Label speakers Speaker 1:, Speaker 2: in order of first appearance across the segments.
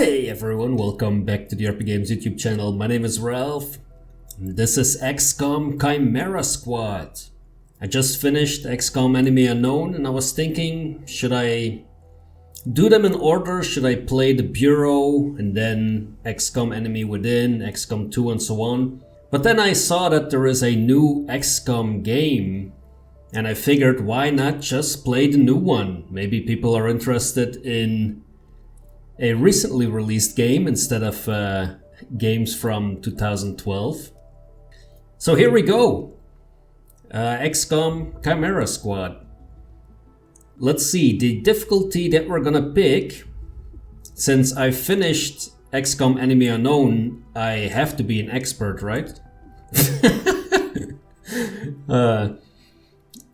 Speaker 1: Hey everyone, welcome back to the RPGames YouTube channel. My name is Ralph. This is XCOM Chimera Squad. I just finished XCOM Enemy Unknown and I was thinking, should I do them in order? Should I play the Bureau and then XCOM Enemy Within, XCOM 2 and so on? But then I saw that there is a new XCOM game and I figured, why not just play the new one? Maybe people are interested in a recently released game instead of games from 2012. So here we go. XCOM Chimera Squad. Let's see, the difficulty that we're gonna pick, since I finished XCOM Enemy Unknown, I have to be an expert, right? This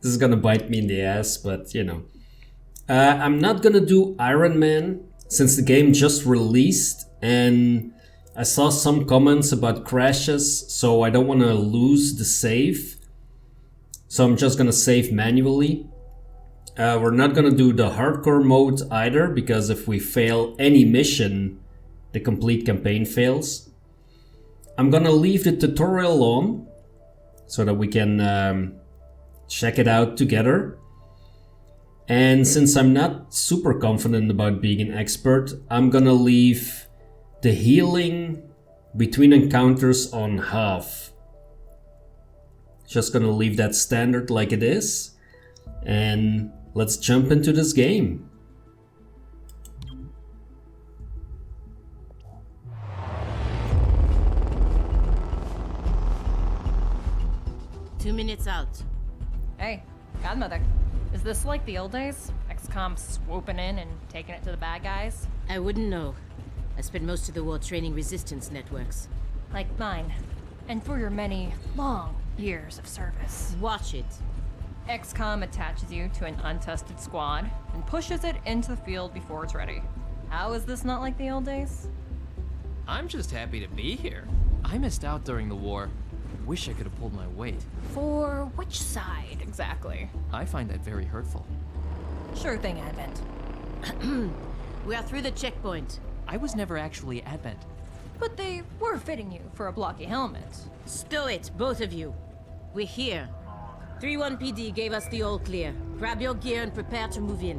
Speaker 1: is gonna bite me in the ass, but you know. I'm not gonna do Iron Man, since the game just released and I saw some comments about crashes, so I don't want to lose the save. So I'm just gonna save manually. We're not gonna do the hardcore mode either, because if we fail any mission, the complete campaign fails. I'm gonna leave the tutorial on so that we can check it out together. And since I'm not super confident about being an expert, I'm gonna leave the healing between encounters on half. Just gonna leave that standard like it is. And let's jump into this game.
Speaker 2: Two minutes out.
Speaker 3: Hey, Godmother. Is this like the old days? XCOM swooping in and taking it to the bad guys?
Speaker 2: I wouldn't know. I spent most of the war training resistance networks.
Speaker 3: Like mine. And for your many, long years of service.
Speaker 2: Watch it.
Speaker 3: XCOM attaches you to an untested squad and pushes it into the field before it's ready. How is this not like the old days?
Speaker 4: I'm just happy to be here. I missed out during the war. Wish I could have pulled my weight.
Speaker 3: For which side, exactly?
Speaker 4: I find that very hurtful.
Speaker 3: Sure thing, Advent.
Speaker 2: We are through the checkpoint.
Speaker 4: I was never actually Advent.
Speaker 3: But they were fitting you for a blocky helmet.
Speaker 2: Stow it, both of you. We're here. 3-1 PD gave us the all clear. Grab your gear and prepare to move in.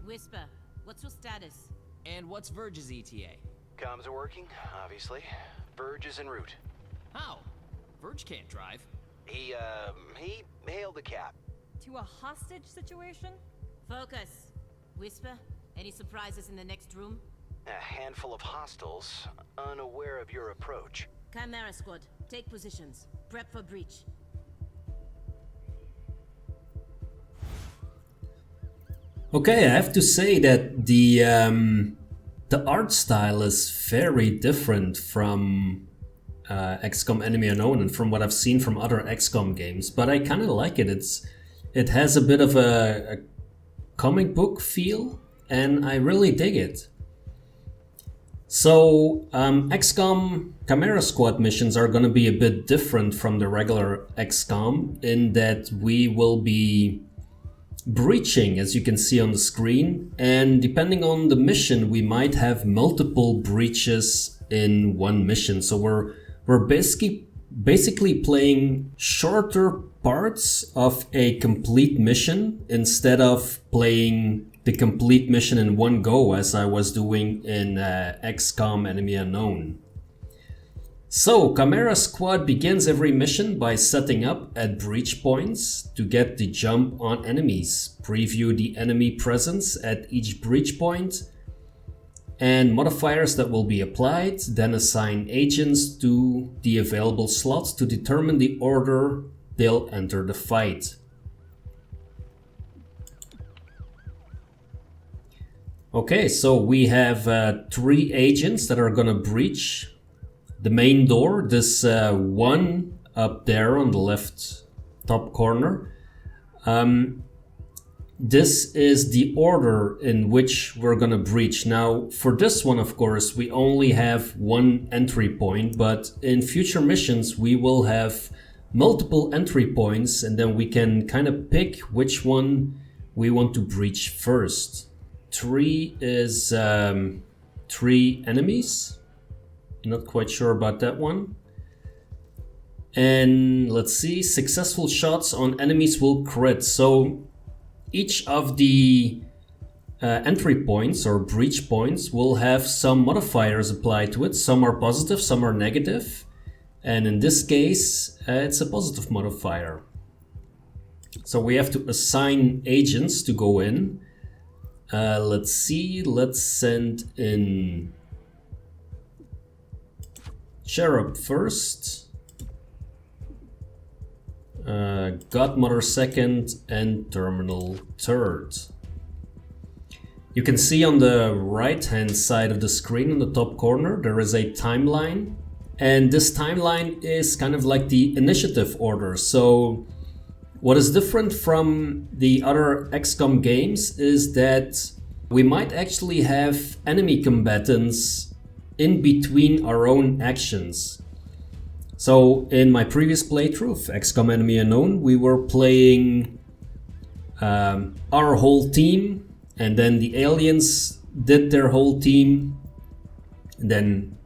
Speaker 2: Whisper, what's your status?
Speaker 4: And what's Verge's ETA?
Speaker 5: Comms are working, obviously. Verge is en route.
Speaker 4: How? Verge can't drive.
Speaker 5: He hailed the cap.
Speaker 3: To a hostage situation?
Speaker 2: Focus. Whisper, any surprises in the next room?
Speaker 5: A handful of hostiles, unaware of your approach.
Speaker 2: Chimera Squad, take positions. Prep for breach.
Speaker 1: Okay, I have to say that the art style is very different from XCOM Enemy Unknown and from what I've seen from other XCOM games, but I kind of like it. It has a bit of a comic book feel, and I really dig it. So, XCOM Chimera Squad missions are going to be a bit different from the regular XCOM in that we will be breaching, as you can see on the screen, and depending on the mission we might have multiple breaches in one mission. So we're basically playing shorter parts of a complete mission instead of playing the complete mission in one go as I was doing in XCOM Enemy Unknown. So, Chimera Squad begins every mission by setting up at breach points to get the jump on enemies, preview the enemy presence at each breach point, and modifiers that will be applied, then assign agents to the available slots to determine the order they'll enter the fight. Okay, so we have 3 agents that are gonna breach the main door, this one up there on the left top corner. This is the order in which we're gonna breach. Now, for this one, of course, we only have one entry point, but in future missions, we will have multiple entry points, and then we can kind of pick which one we want to breach first 3 is 3 enemies. Not quite sure about that one. And let's see, successful shots on enemies will crit. So each of the entry points or breach points will have some modifiers applied to it. Some are positive, some are negative. And in this case, it's a positive modifier. So we have to assign agents to go in. Let's see, let's send in Cherub first. Godmother second, and Terminal third. You can see on the right hand side of the screen in the top corner there is a timeline, and this timeline is kind of like the initiative order. So what is different from the other XCOM games is that we might actually have enemy combatants in between our own actions. So in my previous playthrough of XCOM Enemy Unknown, we were playing our whole team, and then the aliens did their whole team. And then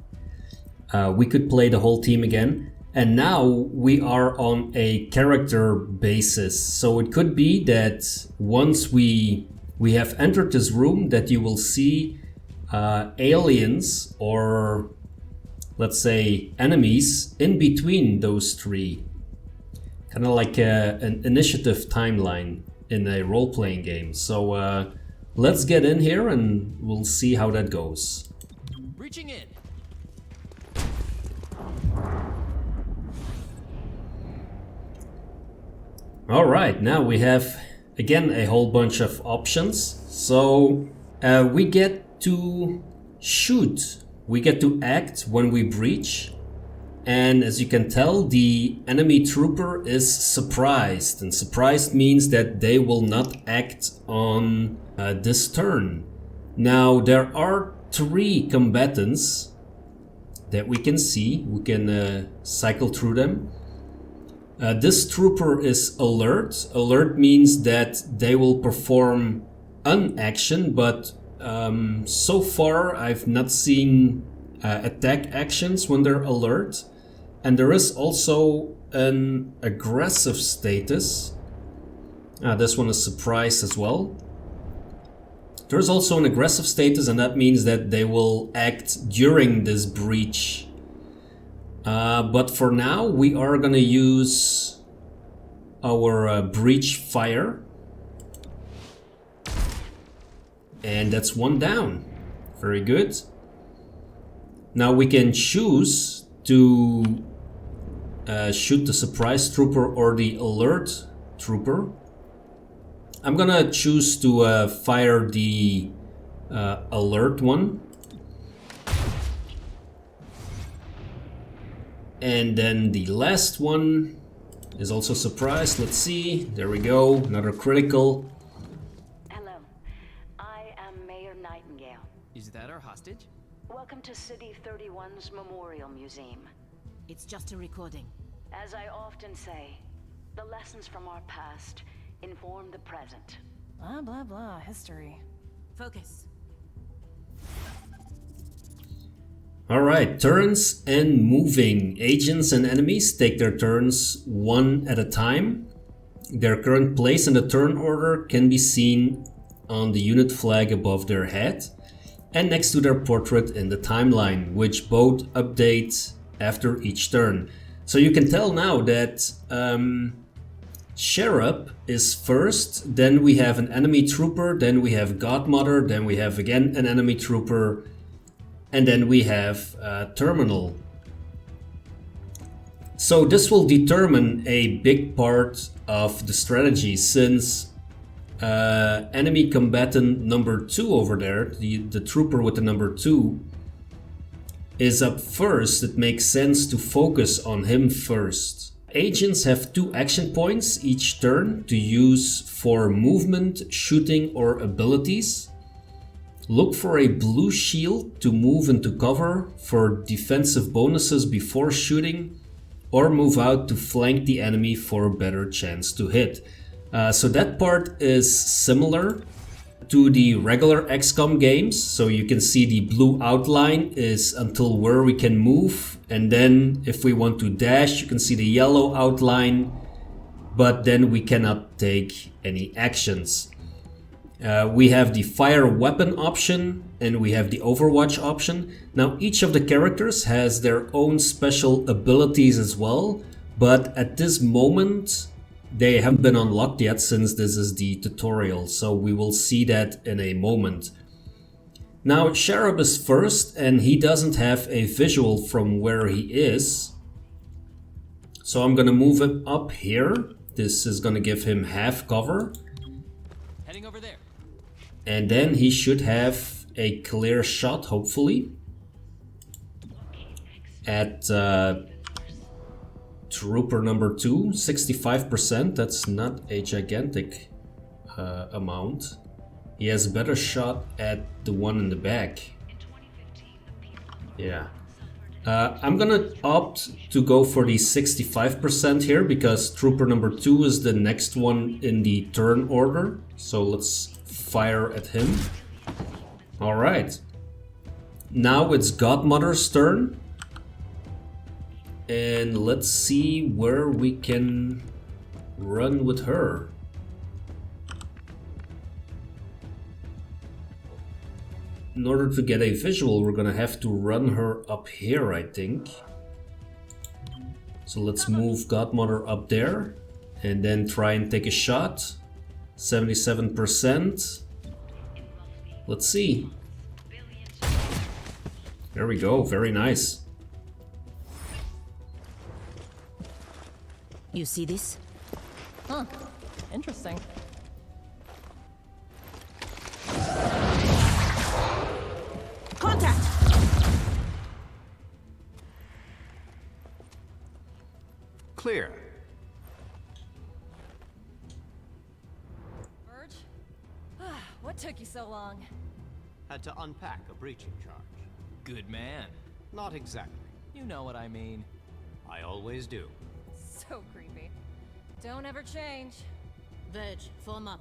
Speaker 1: we could play the whole team again. And now we are on a character basis. So it could be that once we have entered this room that you will see aliens or let's say enemies in between those 3. Kind of like an initiative timeline in a role-playing game. So let's get in here and we'll see how that goes.
Speaker 4: Reaching in.
Speaker 1: Alright, now we have again a whole bunch of options. So we get to shoot. We get to act when we breach, and as you can tell, the enemy trooper is surprised, and surprised means that they will not act on this turn. Now there are 3 combatants that we can see. We can cycle through them. This trooper is alert. Alert means that they will perform an action, but so far I've not seen attack actions when they're alert. And there is also an aggressive status. This one is surprised as well. There's also an aggressive status, and that means that they will act during this breach. But for now we are gonna use our breach fire. And that's 1 down. Very good. Now we can choose to shoot the surprise trooper or the alert trooper. I'm gonna choose to fire the alert one. And then the last one is also surprised. Let's see. There we go. Another critical.
Speaker 4: Is that our hostage?
Speaker 6: Welcome to City 31's Memorial Museum.
Speaker 2: It's just a recording.
Speaker 6: As I often say, the lessons from our past inform the present.
Speaker 3: Blah, blah, blah. History.
Speaker 2: Focus.
Speaker 1: Alright, turns and moving. Agents and enemies take their turns 1 at a time. Their current place in the turn order can be seen on the unit flag above their head and next to their portrait in the timeline, which both update after each turn. So you can tell now that Cherub is first, then we have an enemy trooper, then we have Godmother, then we have again an enemy trooper, and then we have Terminal. So this will determine a big part of the strategy, since enemy combatant number 2 over there, the trooper with the number 2, is up first. It makes sense to focus on him first. Agents have 2 action points each turn to use for movement, shooting, or abilities. Look for a blue shield to move into cover for defensive bonuses before shooting, or move out to flank the enemy for a better chance to hit. So that part is similar to the regular XCOM games. So you can see the blue outline is until where we can move. And then if we want to dash, you can see the yellow outline. But then we cannot take any actions. We have the fire weapon option and we have the Overwatch option. Now each of the characters has their own special abilities as well, but at this moment they haven't been unlocked yet since this is the tutorial, so we will see that in a moment. Now Cherub is first and he doesn't have a visual from where he is. So I'm gonna move him up here. This is gonna give him half cover.
Speaker 4: Heading over there.
Speaker 1: And then he should have a clear shot, hopefully, at Trooper number 2, 65%. That's not a gigantic amount. He has a better shot at the one in the back. Yeah. I'm gonna opt to go for the 65% here because Trooper number 2 is the next one in the turn order. So let's fire at him. Alright. Now it's Godmother's turn. And let's see where we can run with her. In order to get a visual, we're gonna have to run her up here, I think. So let's move Godmother up there and then try and take a shot. 77%. Let's see. There we go, very nice.
Speaker 2: You see this?
Speaker 3: Huh. Interesting.
Speaker 2: Contact!
Speaker 5: Clear.
Speaker 3: Verge? What took you so long?
Speaker 7: Had to unpack a breaching charge.
Speaker 4: Good man.
Speaker 7: Not exactly.
Speaker 4: You know what I mean.
Speaker 7: I always do.
Speaker 3: So creepy. Don't ever change.
Speaker 2: Verge, form up.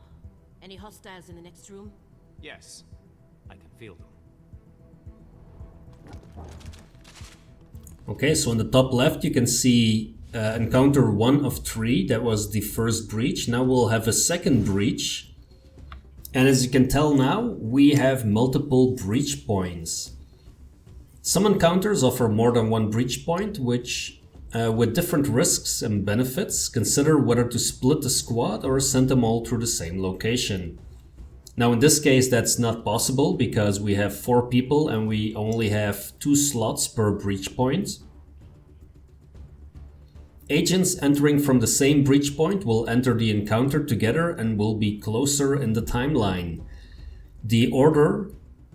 Speaker 2: Any hostiles in the next room?
Speaker 7: Yes, I can feel them.
Speaker 1: Okay, so on the top left you can see encounter 1 of 3. That was the first breach. Now we'll have a second breach. And as you can tell now, we have multiple breach points. Some encounters offer more than one breach point, which, with different risks and benefits, consider whether to split the squad or send them all through the same location. Now in this case that's not possible because we have 4 people and we only have 2 slots per breach point. Agents entering from the same breach point will enter the encounter together and will be closer in the timeline. The order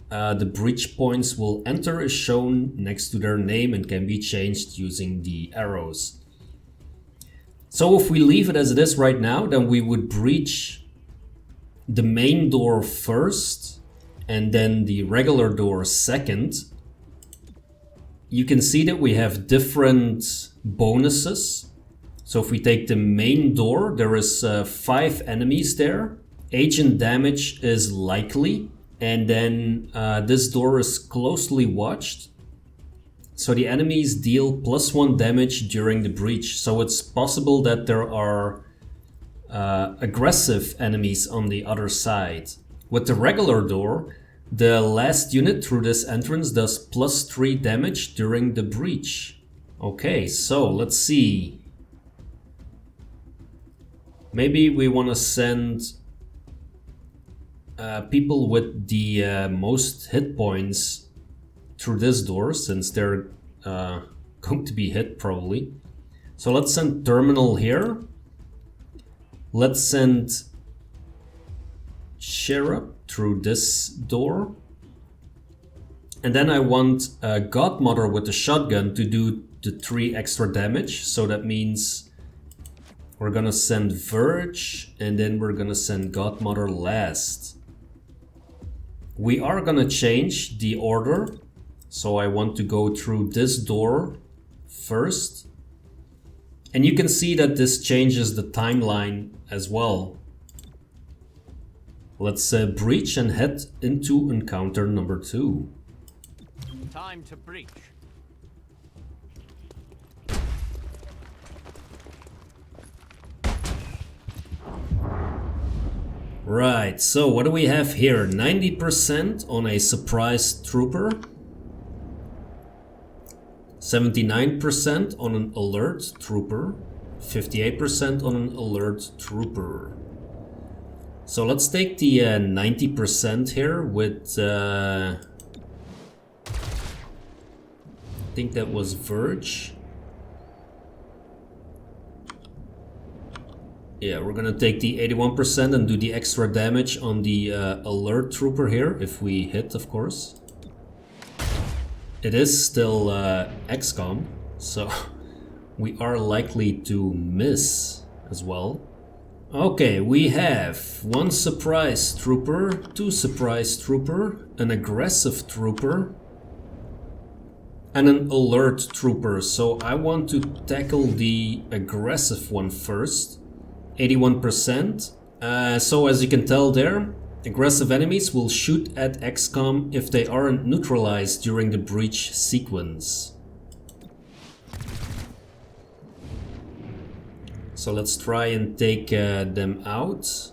Speaker 1: the breach points will enter is shown next to their name and can be changed using the arrows. So if we leave it as it is right now, then we would breach the main door first and then the regular door second. You can see that we have different bonuses. So if we take the main door, there is 5 enemies there. Agent damage is likely, and then this door is closely watched. So the enemies deal +1 damage during the breach. So it's possible that there are aggressive enemies on the other side. With the regular door, the last unit through this entrance does +3 damage during the breach. Okay, so let's see. Maybe we want to send people with the most hit points through this door, since they're going to be hit probably. So let's send Terminal here. Let's send Cherub through this door. And then I want Godmother with the shotgun to do the 3 extra damage. So that means we're gonna send Verge and then we're gonna send Godmother last. We are gonna change the order. So I want to go through this door first. And you can see that this changes the timeline as well. Let's breach and head into encounter number 2.
Speaker 7: Time to breach.
Speaker 1: Right, so what do we have here? 90% on a surprise trooper. 79% on an alert trooper. 58% on an alert trooper. So let's take the 90% here with... I think that was Verge. Yeah, we're gonna take the 81% and do the extra damage on the alert trooper here, if we hit, of course. It is still XCOM, so we are likely to miss as well. Okay, we have 1 surprise trooper, 2 surprise trooper, an aggressive trooper, and an alert trooper. So I want to tackle the aggressive one first. 81%. So as you can tell there, aggressive enemies will shoot at XCOM if they aren't neutralized during the breach sequence. So let's try and take them out.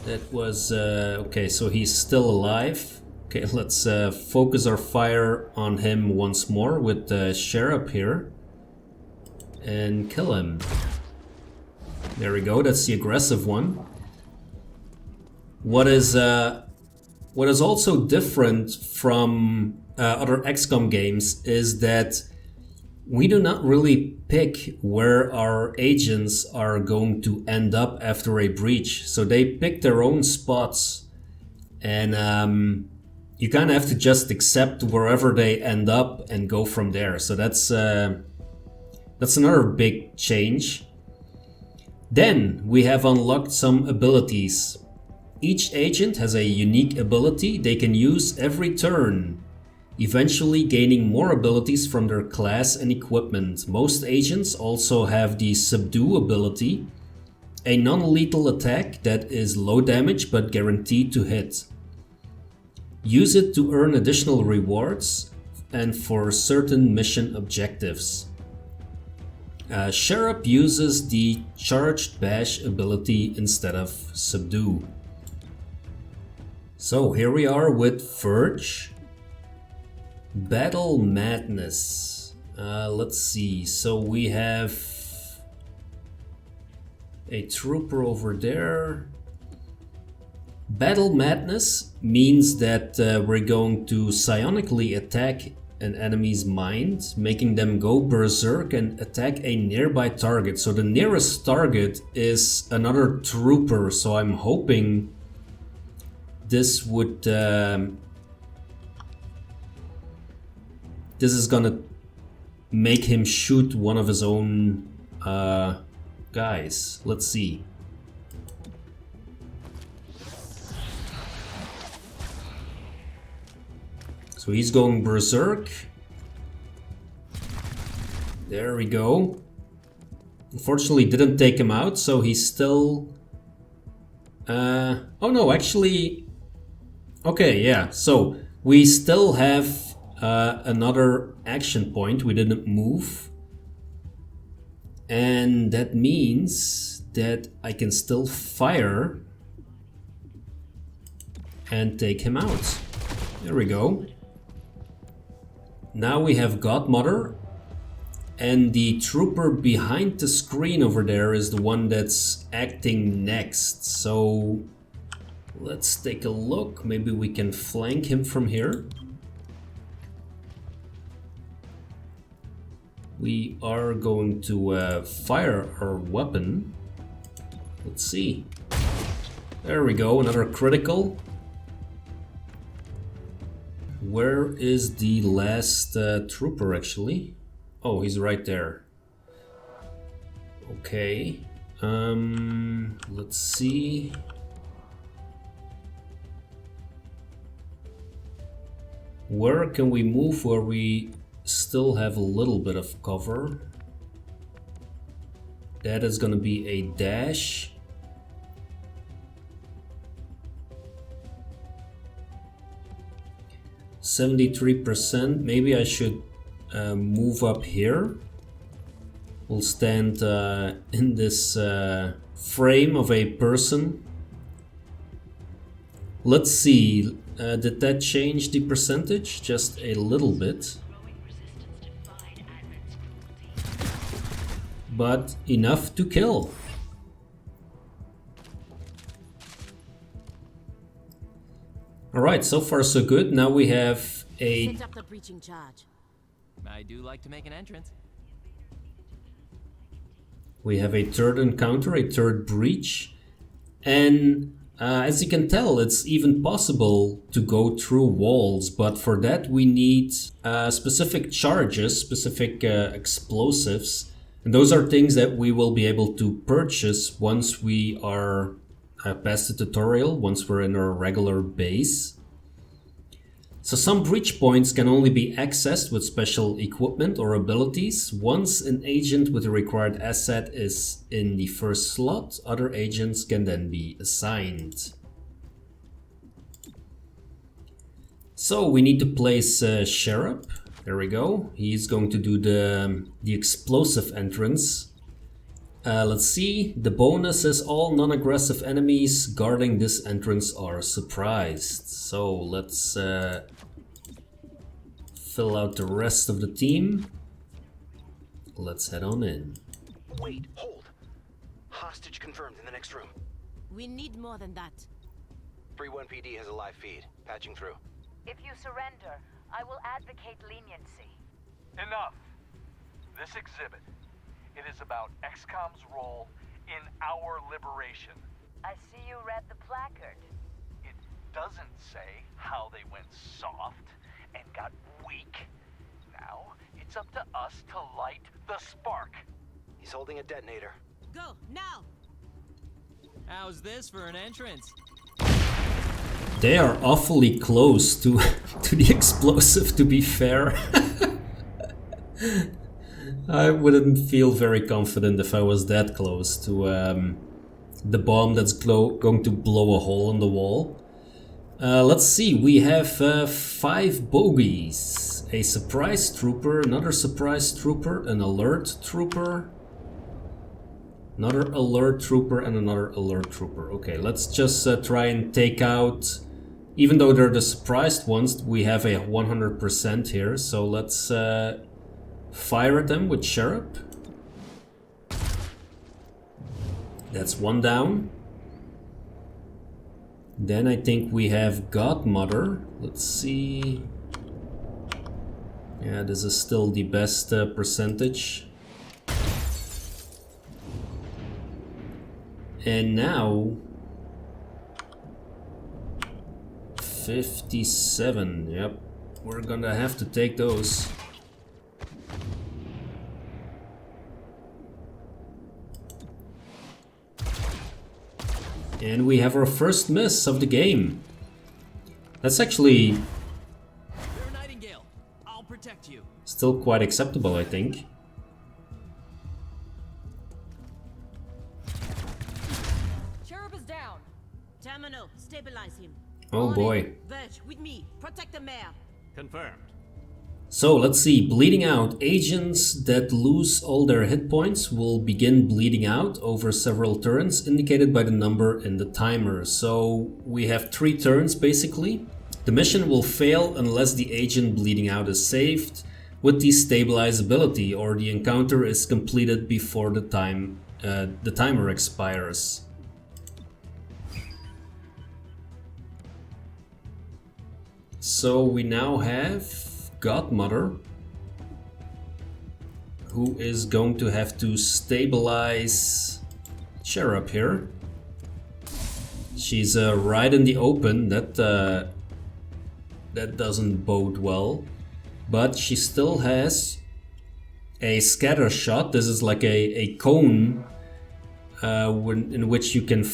Speaker 1: That was... okay, so he's still alive. Okay, let's focus our fire on him once more with the Sheriff here. And kill him. There we go, that's the aggressive one. What is also different from other XCOM games is that we do not really pick where our agents are going to end up after a breach. So they pick their own spots, and you kind of have to just accept wherever they end up and go from there. So that's another big change. Then we have unlocked some abilities. Each agent has a unique ability they can use every turn, eventually gaining more abilities from their class and equipment. Most agents also have the Subdue ability, a non-lethal attack that is low damage but guaranteed to hit. Use it to earn additional rewards and for certain mission objectives. Sheriff uses the Charged Bash ability instead of Subdue. So here we are with Verge. Battle Madness. Let's see, so we have a trooper over there. Battle Madness means that we're going to psionically attack an enemy's mind, making them go berserk and attack a nearby target. So the nearest target is another trooper, so I'm hoping this would... this is gonna make him shoot one of his own guys. Let's see. So he's going berserk. There we go. Unfortunately didn't take him out, so he's still... oh no, actually... Okay, yeah, so we still have another action point. We didn't move. And that means that I can still fire and take him out. There we go. Now we have Godmother, and the trooper behind the screen over there is the one that's acting next. So let's take a look. Maybe we can flank him from here. We are going to fire our weapon. Let's see. There we go, another critical. Where is the last trooper actually? Oh, he's right there. Okay. Let's see. Where can we move where we still have a little bit of cover? That is gonna be a dash. 73%. Maybe I should move up here. We'll stand in this frame of a person. Let's see, did that change the percentage? Just a little bit. But enough to kill. Alright, so far so good. Now we have a...
Speaker 2: Set up the breaching charge.
Speaker 4: I do like to make an entrance.
Speaker 1: We have a third encounter, a third breach. And as you can tell, it's even possible to go through walls. But for that we need specific charges, specific explosives. And those are things that we will be able to purchase once we are past the tutorial, once we're in our regular base. So some breach points can only be accessed with special equipment or abilities. Once an agent with the required asset is in the first slot, other agents can then be assigned. So we need to place Sheriff. There we go. He's going to do the explosive entrance. Let's see. The bonus is all non-aggressive enemies guarding this entrance are surprised. So let's fill out the rest of the team. Let's head on in.
Speaker 5: Wait, hold. Hostage confirmed in the next room.
Speaker 2: We need more than that.
Speaker 5: 3-1 PD has a live feed. Patching through.
Speaker 6: If you surrender, I will advocate leniency.
Speaker 8: Enough. This exhibit, it is about XCOM's role in our liberation.
Speaker 6: I see you read the placard.
Speaker 8: It doesn't say how they went soft and got weak. Now, it's up to us to light the spark.
Speaker 5: He's holding a detonator.
Speaker 2: Go, now!
Speaker 4: How's this for an entrance?
Speaker 1: They are awfully close to the explosive, to be fair. I wouldn't feel very confident if I was that close to the bomb that's going to blow a hole in the wall. Let's see, we have 5 bogeys. A surprise trooper, another surprise trooper, an alert trooper, another alert trooper, and another alert trooper. Okay, let's just try and take out... Even though they're the surprised ones, we have a 100% here, so let's fire at them with Sheriff. That's one down. Then I think we have Godmother. Let's see. Yeah, this is still the best percentage. And now 57. Yep, we're gonna have to take those. And we have our first miss of the game. That's actually
Speaker 4: You're a Nightingale. I'll protect you.
Speaker 1: still quite acceptable, I think.
Speaker 3: Sheriff is down.
Speaker 2: Terminal, stabilize him.
Speaker 1: Oh
Speaker 2: On
Speaker 1: boy.
Speaker 2: it. Verge, with me. Protect the mayor.
Speaker 7: Confirmed.
Speaker 1: So let's see, bleeding out. Agents that lose all their hit points will begin bleeding out over several turns, indicated by the number in the timer. So we have 3 turns basically. The mission will fail unless the agent bleeding out is saved with the stabilize ability, or the encounter is completed before the timer expires. So we now have Godmother, who is going to have to stabilize Sheriff here. She's right in the open. That doesn't bode well, but she still has a scatter shot. This is like a cone in which you can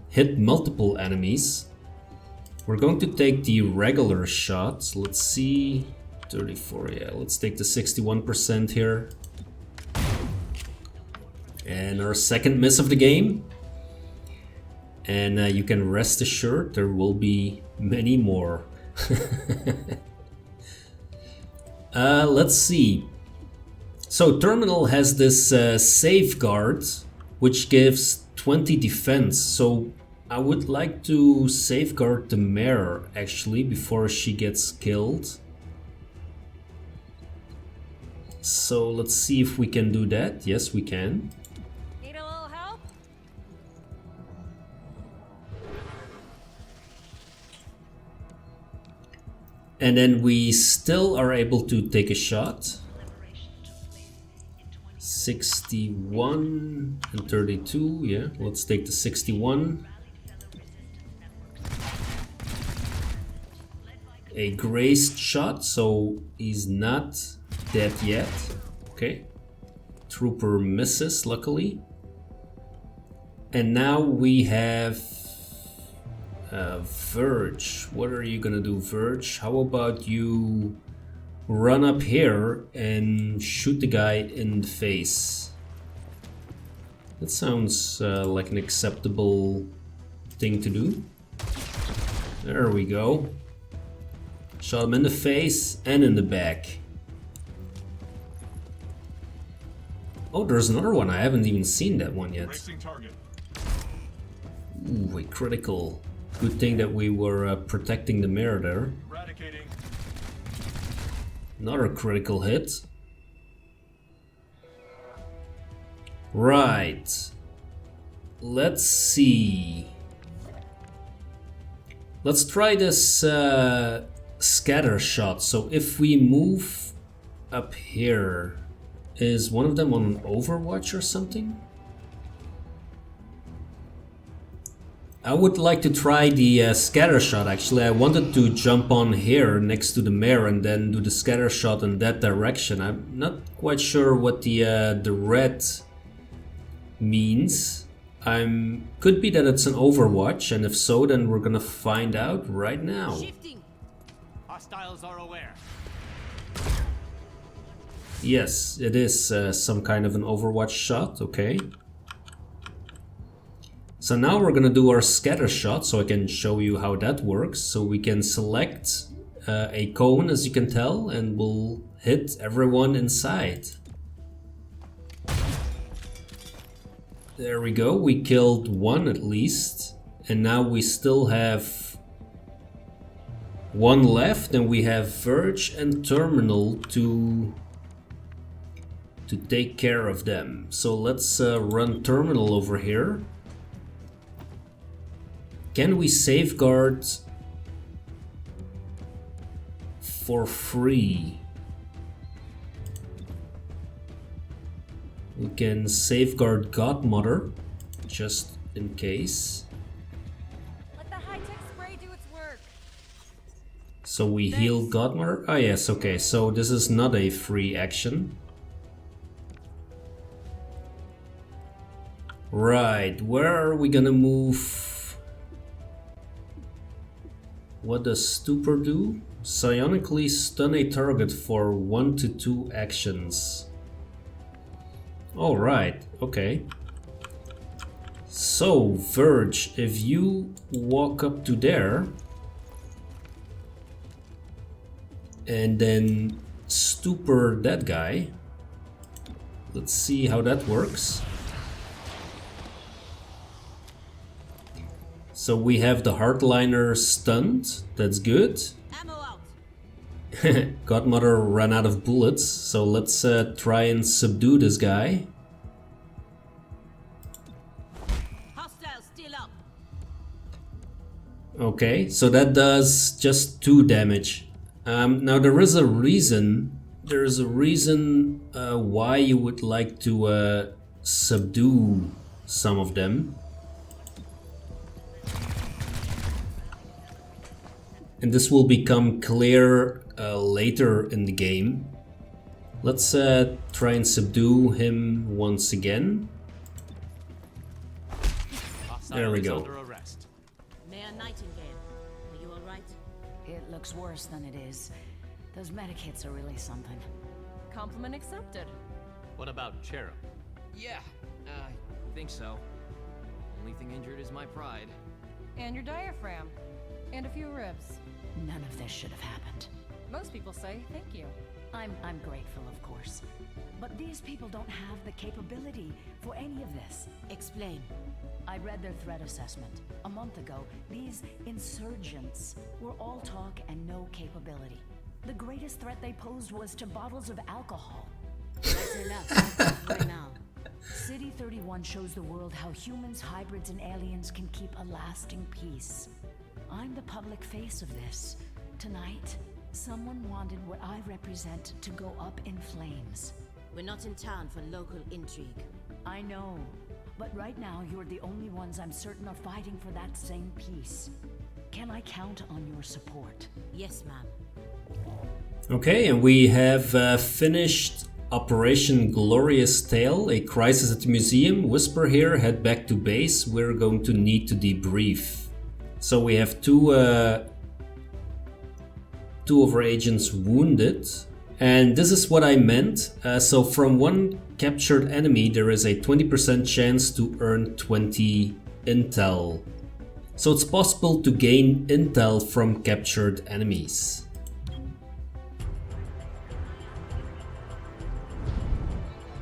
Speaker 1: hit multiple enemies. We're going to take the regular shots. Let's see, 34, yeah, let's take the 61% here. And our second miss of the game. And you can rest assured there will be many more. Let's see. So Terminal has this safeguard, which gives 20 defense. So I would like to safeguard the mare actually before she gets killed. So let's see if we can do that. Yes, we can.
Speaker 3: Need a little help?
Speaker 1: And then we still are able to take a shot. 61 and 32, yeah, let's take the 61. A grazed shot, so he's not dead yet. Okay. Trooper misses, luckily. And now we have Verge. What are you gonna do, Verge? How about you run up here and shoot the guy in the face? That sounds like an acceptable thing to do. There we go. Shot him in the face and in the back. Oh, there's another one. I haven't even seen that one yet. Ooh, a critical. Good thing that we were protecting the mare there. Another critical hit. Right. Let's see. Let's try this scatter shot. So if we move up here, is one of them on Overwatch or something? I would like to try the scatter shot actually. I wanted to jump on here next to the mare and then do the scatter shot in that direction. I'm not quite sure what the red means. Could be that it's an Overwatch, and if so, then we're gonna find out right now.
Speaker 2: Shifting.
Speaker 7: Hostiles are aware.
Speaker 1: Yes, it is some kind of an Overwatch shot, okay. So now we're gonna do our scatter shot, so I can show you how that works. So we can select a cone, as you can tell, and we'll hit everyone inside. There we go, we killed one at least, and now we still have one left, and we have Verge and Terminal to take care of them. So let's run Terminal over here. Can we safeguard for free? We can safeguard Godmother, just in case.
Speaker 3: Let the high-tech spray do its work.
Speaker 1: So we heal Godmother? Ah yes, okay, so this is not a free action. Right, where are we gonna move? What does Stupor do? Psionically stun a target for 1 to 2 actions. Alright, okay. So, Verge, if you walk up to there and then Stupor that guy, let's see how that works. So we have the hardliner stunned, that's good.
Speaker 2: Ammo out.
Speaker 1: Godmother ran out of bullets, so let's try and subdue this guy.
Speaker 2: Hostiles still up.
Speaker 1: Okay, so that does just 2 damage. Now there is a reason. There is a reason why you would like to subdue some of them. And this will become clear later in the game. Let's try and subdue him once again. There we go.
Speaker 7: Under arrest.
Speaker 2: Mayor Nightingale, are you alright?
Speaker 6: It looks worse than it is. Those medikits are really something.
Speaker 3: Compliment accepted.
Speaker 7: What about Cherub?
Speaker 4: Yeah, I think so. Only thing injured is my pride.
Speaker 3: And your diaphragm. And a few ribs.
Speaker 6: None of this should have happened.
Speaker 3: Most people say thank you.
Speaker 6: I'm grateful, of course. But these people don't have the capability for any of this.
Speaker 2: Explain.
Speaker 6: I read their threat assessment. A month ago, these insurgents were all talk and no capability. The greatest threat they posed was to bottles of alcohol.
Speaker 2: That's enough. Right now.
Speaker 6: City 31 shows the world how humans, hybrids, and aliens can keep a lasting peace. I'm the public face of this. Tonight, someone wanted what I represent to go up in flames.
Speaker 2: We're not in town for local intrigue.
Speaker 6: I know, but right now you're the only ones I'm certain are fighting for that same peace. Can I count on your support?
Speaker 2: Yes, ma'am.
Speaker 1: Okay, and we have finished Operation Glorious Tale, a crisis at the museum. Whisper here, head back to base. We're going to need to debrief. So we have two of our agents wounded. And this is what I meant. So from one captured enemy, there is a 20% chance to earn 20 intel. So it's possible to gain intel from captured enemies.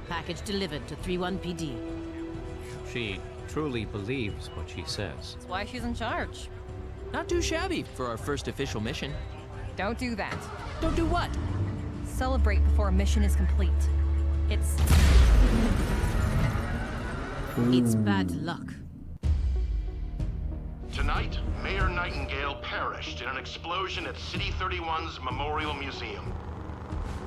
Speaker 2: Package delivered to 31 PD.
Speaker 7: She truly believes what she says.
Speaker 3: That's why she's in charge.
Speaker 4: Not too shabby for our first official mission.
Speaker 3: Don't do that.
Speaker 4: Don't do what?
Speaker 3: Celebrate before a mission is complete. It's
Speaker 2: bad luck.
Speaker 9: Tonight, Mayor Nightingale perished in an explosion at City 31's Memorial Museum.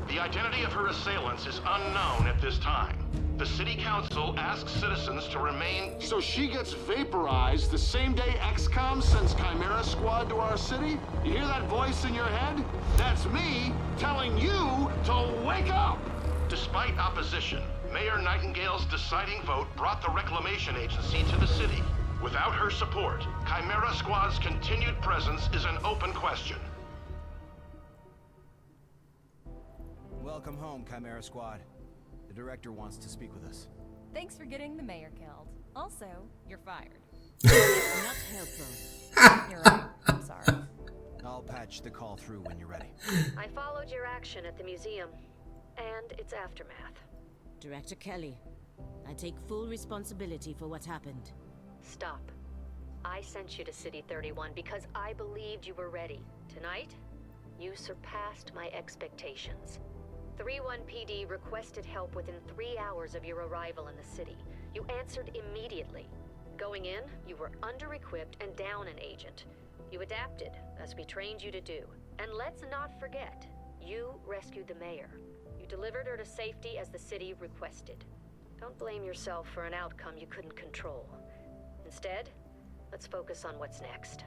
Speaker 9: The identity of her assailants is unknown at this time. The City Council asks citizens to remain...
Speaker 10: So she gets vaporized the same day XCOM sends Chimera Squad to our city? You hear that voice in your head? That's me telling you to wake up!
Speaker 9: Despite opposition, Mayor Nightingale's deciding vote brought the Reclamation Agency to the city. Without her support, Chimera Squad's continued presence is an open question.
Speaker 11: Welcome home, Chimera Squad. The director wants to speak with us.
Speaker 3: thanks for getting the mayor killed. Also, you're fired.
Speaker 2: Not helpful.
Speaker 3: You're right. I'm sorry.
Speaker 11: I'll patch the call through when you're ready.
Speaker 12: I followed your action at the museum and its aftermath.
Speaker 2: Director Kelly, I take full responsibility for what happened.
Speaker 12: Stop. I sent you to City 31 because I believed you were ready. Tonight, you surpassed my expectations. 3-1 PD requested help within 3 hours of your arrival in the city. You answered immediately. Going in, you were under-equipped and down an agent. You adapted, as we trained you to do. And let's not forget, you rescued the mayor. You delivered her to safety as the city requested. Don't blame yourself for an outcome you couldn't control. Instead, let's focus on what's next.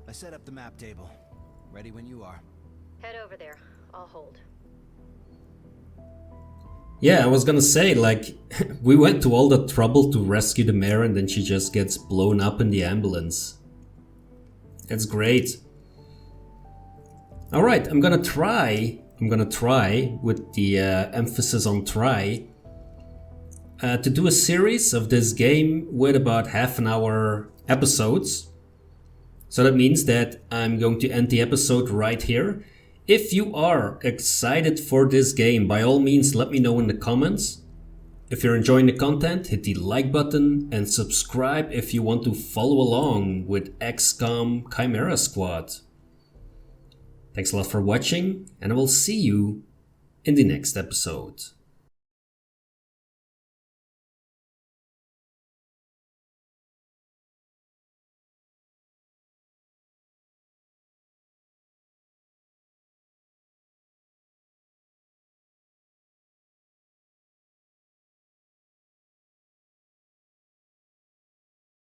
Speaker 11: I set up the map table. Ready when you are.
Speaker 12: Head over there. I'll hold.
Speaker 1: Yeah, I was gonna say, like, we went to all the trouble to rescue the mayor and then she just gets blown up in the ambulance. It's great. Alright, I'm gonna try, with the emphasis on try, to do a series of this game with about half an hour episodes. So that means that I'm going to end the episode right here. If you are excited for this game, by all means let me know in the comments. If you're enjoying the content, hit the like button and subscribe if you want to follow along with XCOM Chimera Squad. Thanks a lot for watching, and I will see you in the next episode.